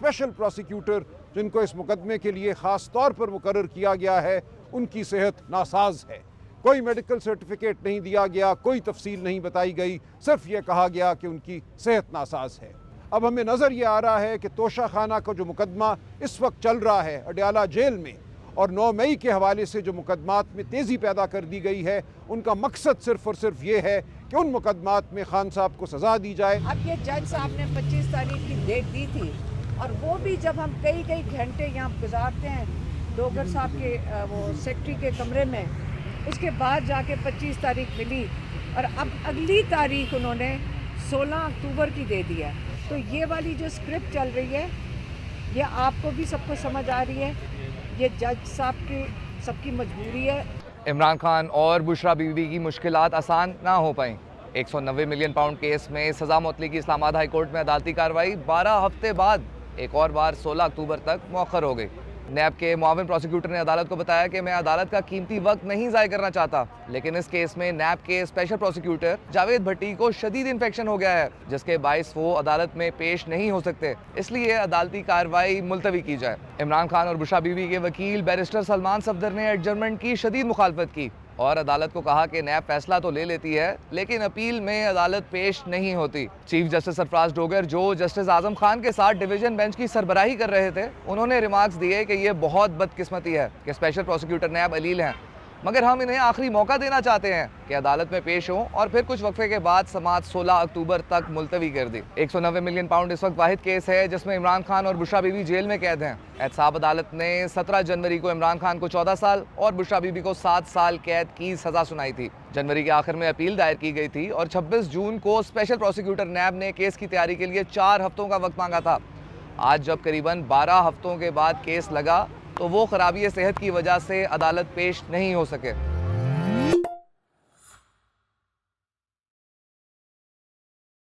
Special prosecutor जिनको इस मुकदमे के लिए ख़ास तौर पर मुकर्रर किया गया है, उनकी सेहत नासाज है। कोई मेडिकल सर्टिफिकेट नहीं दिया गया, कोई तफसील नहीं बताई गई, सिर्फ ये कहा गया कि उनकी सेहत नासाज है। अब हमें नज़र ये आ रहा है कि तोशा खाना का जो मुकदमा इस वक्त चल रहा है अडयाला जेल में, और 9 मई के हवाले से जो मुकदमात में तेज़ी पैदा कर दी गई है, उनका मकसद सिर्फ और सिर्फ ये है कि उन मुकदमात में खान साहब को सज़ा दी जाए। अब ये जज साहब ने 25 तारीख की डेट दी थी, और वो भी जब हम कई कई घंटे यहाँ गुजारते हैं डोगर साहब के वो सेक्रेटरी के कमरे में, उसके बाद जाके 25 तारीख मिली, और अब अगली तारीख उन्होंने 16 अक्टूबर की दे दी है। तो ये वाली जो स्क्रिप्ट चल रही है, ये आपको भी सबको समझ आ रही है, ये जज साहब की सबकी मजबूरी है। इमरान खान और बुशरा बीवी की मुश्किलात आसान ना हो पाई। 190 मिलियन पाउंड केस में सज़ा मुअत्तली की इस्लामाबाद हाई कोर्ट में अदालती कार्रवाई 12 हफ्ते बाद एक और बार 16 अक्टूबर तक मौखर हो गई। नैब के मुआविन प्रोसिक्यूटर ने अदालत को बताया कि मैं अदालत का कीमती वक्त नहीं ज़ाय करना चाहता, लेकिन इस केस में नैब के स्पेशल प्रोसिक्यूटर जावेद भट्टी को शदीद इन्फेक्शन हो गया है, जिसके बाइस वो अदालत में पेश नहीं हो सकते, इसलिए अदालती कार्रवाई मुलतवी की जाए। इमरान खान और बुशरा बीवी के वकील बैरिस्टर सलमान सफदर ने एडजर्नमेंट की शदीद मुखालफत की और अदालत को कहा कि नैब फैसला तो ले लेती है, लेकिन अपील में अदालत पेश नहीं होती। चीफ जस्टिस सरफराज डोगर, जो जस्टिस आजम खान के साथ डिवीजन बेंच की सरबराही कर रहे थे, उन्होंने रिमार्क्स दिए कि ये बहुत बदकिस्मती है कि स्पेशल प्रोसिक्यूटर नैब अलील हैं, मगर हम इन्हें आखिरी मौका देना चाहते हैं कि अदालत में पेश हों, और फिर कुछ वक्फे के बाद समाअत 16 अक्टूबर तक मुलतवी कर दी। 190 मिलियन पाउंड इस वक्त वाहिद केस है जिसमें इमरान खान और बुशरा बीवी जेल में कैद हैं। एहतसाब अदालत ने 17 जनवरी को इमरान खान को 14 साल और बुशरा बीवी को 7 साल कैद की सज़ा सुनाई थी। जनवरी के आखिर में अपील दायर की गई थी और 26 जून को स्पेशल प्रोसिक्यूटर नैब ने केस की तैयारी के लिए 4 हफ्तों का वक्त मांगा था। आज जब करीबन 12 हफ्तों के बाद केस लगा, तो वो खराबी सेहत की वजह से अदालत पेश नहीं हो सके।